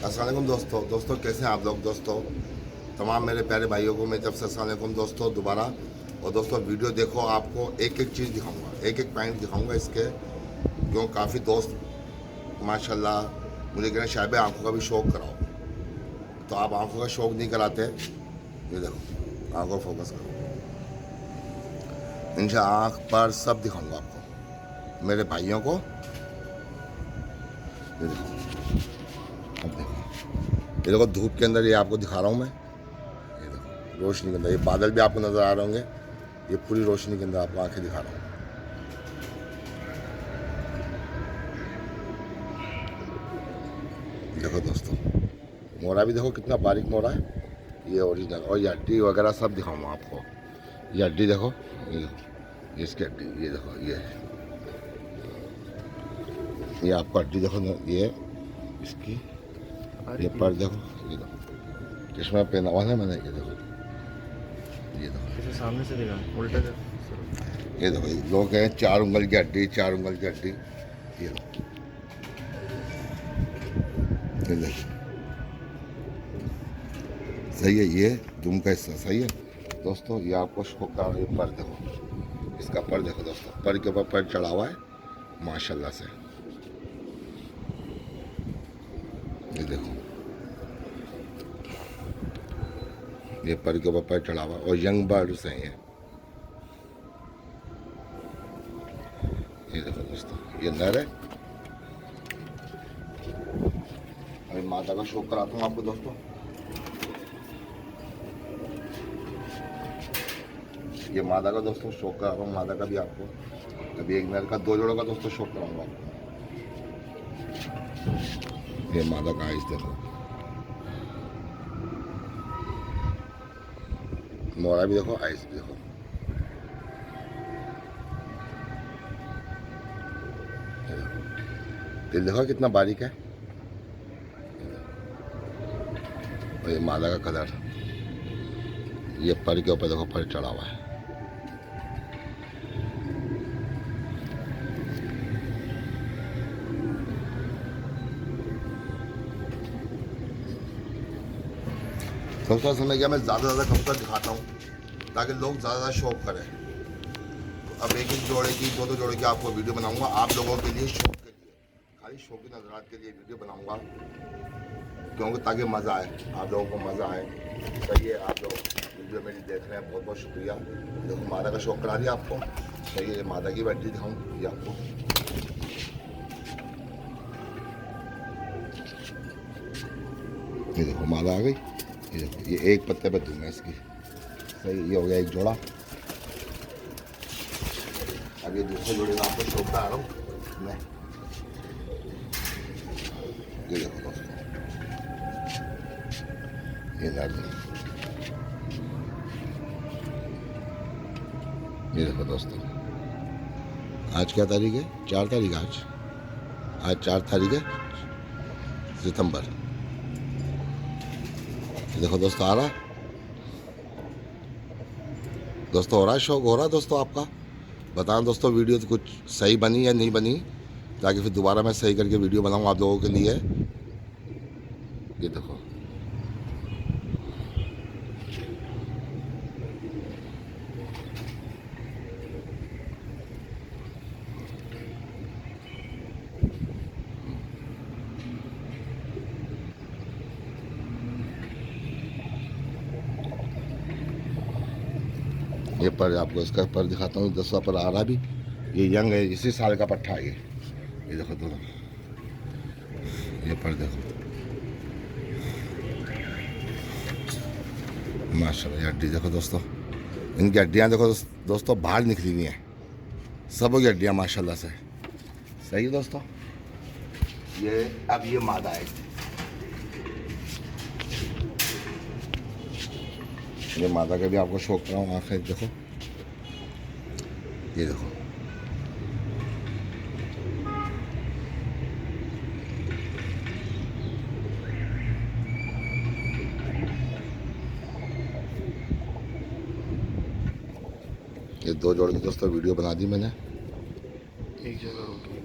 अस्सलाम वालेकुम दोस्तों कैसे हैं आप लोग दोस्तों। तमाम मेरे प्यारे भाइयों को मैं जब से अस्सलाम वालेकुम दोस्तों दोबारा। और दोस्तों वीडियो देखो, आपको एक एक चीज़ दिखाऊंगा, एक एक पॉइंट दिखाऊंगा इसके। क्यों काफ़ी दोस्त माशाल्लाह मुझे कह रहे हैं शायद आंखों का भी शौक़ कराओ, तो आप आंखों का शौक़ नहीं कराते। ये देखो आंखों फोकस करो, इंशा आँख पर सब दिखाऊंगा आपको मेरे भाइयों को। ये देखो, अब देखो, ये देखो धूप के अंदर ये आपको दिखा रहा हूँ मैं। ये देखो रोशनी के अंदर ये बादल भी आपको नज़र आ रहे होंगे, ये पूरी रोशनी के अंदर आपको आंखें दिखा रहा हूँ। देखो दोस्तों मोरा भी देखो कितना बारीक मोरा है, ये ओरिजिनल। और ये हड्डी वगैरह सब दिखाऊंगा आपको। ये हड्डी देखो, ये देखो, ये इसकी हड्डी, ये देखो, ये आपको हड्डी देखो ना, ये इसकी, ये पर देखो, ये देखो चश्मा पहना हुआ है मैंने, ये देखो, ये देखो इसे सामने से दिखा उल्टा कर। ये देखो लोग कहें 4 उंगल की हड्डी, 4 उंगल की हड्डी। ये देखो, ये देखो सही है, ये दुम का हिस्सा सही है दोस्तों। ये आपको शौक का, ये पर देखो, इसका पर देखो दोस्तों, पर के ऊपर पर चढ़ा हुआ है माशाल्लाह से। ये देखो ये पर के ऊपर पर चढ़ा हुआ है, और यंग बर्ड्स हैं ये देखो दोस्तों, ये नर है। अभी माता का शौक कराता हूँ आपको दोस्तों। ये मादा का दोस्तों शौक करा रहा हूँ, मादा का भी आपको। अभी एक नर का 2 जोड़ों का दोस्तों शौक कराऊंगा आपको। ये मादा का आइस देखो, मोरा भी देखो, आइस भी देखो। दिल देखो कितना बारीक है। और ये मादा का कलर, ये पर के ऊपर देखो पर चढ़ा हुआ है। दोस्तों समय क्या, मैं ज़्यादा कबूतर दिखाता हूँ ताकि लोग ज़्यादा शौक करें। तो अब एक जोड़े की, 2 जोड़े की आपको वीडियो बनाऊंगा आप लोगों के लिए, शौक के लिए, खाली शौकीन हज़रात के लिए वीडियो बनाऊंगा, क्योंकि ताकि मज़ा आए, आप लोगों को मज़ा आए। सही है, आप लोग वीडियो मेरी देख रहे हैं, बहुत बहुत शुक्रिया। देखो मादा का शौक करा दिया आपको। सही है, मादा की बैटरी दिखाऊँ ये आपको। ये देखो मादा आ गई, ये देखो, ये एक पत्ते पर दूँ मैं इसकी। सही, ये हो गया एक जोड़ा। अब ये दूसरे जोड़े का आपको शौक करा रहा हूँ मैं। ये देखो दोस्तों, ये नर देखो, ये देखो दोस्तों। आज क्या तारीख है? 4 तारीख आज 4 तारीख है सितंबर। देखो दोस्तों आ रहा दोस्तों, हो रहा है शौक, हो रहा है दोस्तों आपका। बताएं दोस्तों वीडियो तो कुछ सही बनी या नहीं बनी, ताकि फिर दोबारा मैं सही करके वीडियो बनाऊँ आप लोगों के लिए। ये देखो ये पर आपको इसका पर दिखाता हूँ, 10वां पर आ रहा भी। ये यंग है, इसी साल का पट्ठा है ये देखो दोनों। ये पर देखो माशाल्लाह, ये हड्डी देखो दोस्तों, इनकी हड्डियाँ देखो दोस्तों बाहर निकली हुई हैं, सबों की हड्डियाँ माशाल्लाह से। सही है दोस्तों। ये अब ये मादा है, ये मादा का भी आपको शौक कराऊँ। आँखें देखो, ये देखो, ये 2 जोड़ की दोस्तों वीडियो बना दी मैंने। एक जगह रोकी।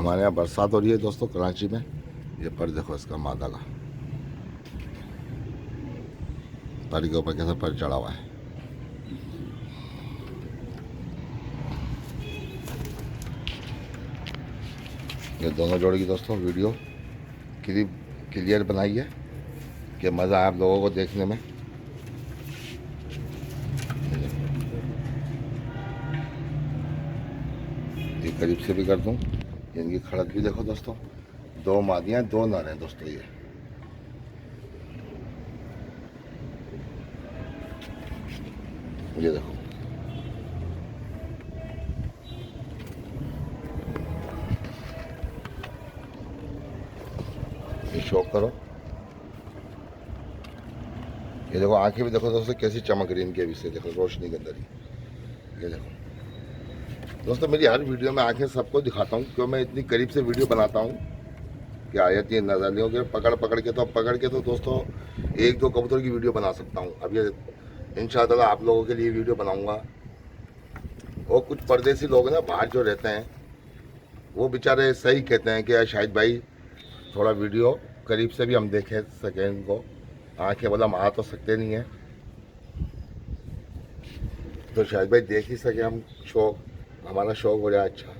हमारे यहाँ बरसात हो रही है दोस्तों कराची में। ये पर देखो इसका मादा का पर के ऊपर कैसा पर चढ़ा हुआ है। ये दोनों जोड़ी की दोस्तों वीडियो क्लियर बनाई है कि मज़ा आया आप लोगों को देखने में। ये करीब से भी कर दूं, इनकी खड़क भी देखो दोस्तों, 2 मादियाँ 2 नर हैं दोस्तों। ये देखो ये शौक करो। ये देखो आंखें भी देखो दोस्तों कैसी चमक रही इनके अभी से, देखो रोशनी के अंदर ही। ये देखो दोस्तों मेरी हर वीडियो में आंखें सबको दिखाता हूँ क्यों मैं इतनी करीब से वीडियो बनाता हूँ कि आयत ये नजर नहीं होगी। पकड़ के तो दोस्तों 1-2 कबूतर की वीडियो बना सकता हूँ। अब ये इंशाअल्लाह आप लोगों के लिए वीडियो बनाऊँगा। और कुछ परदेसी लोग ना बाहर जो रहते हैं वो बेचारे सही कहते हैं कि शाहिद भाई थोड़ा वीडियो करीब से भी हम देख सकें इनको। आँखें वाला हम आ तो सकते नहीं हैं तो शाहिद भाई देख ही सके हम, शौक हमारा शौक हो जाए। अच्छा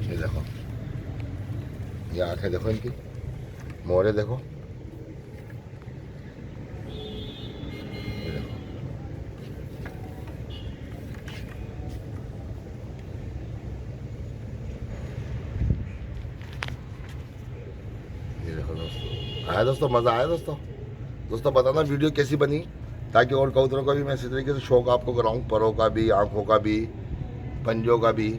ये देखो ये आंखें देखो इनकी, मोरे देखो। ये देखो ये देखो दोस्तों, आया दोस्तों मज़ा आया दोस्तों। दोस्तों बताना वीडियो कैसी बनी ताकि और कबूतरों का भी मैं इसी तरीके से शौक आपको कराऊं, परों का भी, आँखों का भी, पंजों का भी।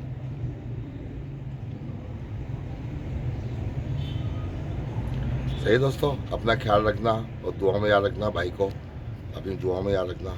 सही दोस्तों, अपना ख्याल रखना और दुआ में याद रखना, भाई को अपनी दुआ में याद रखना।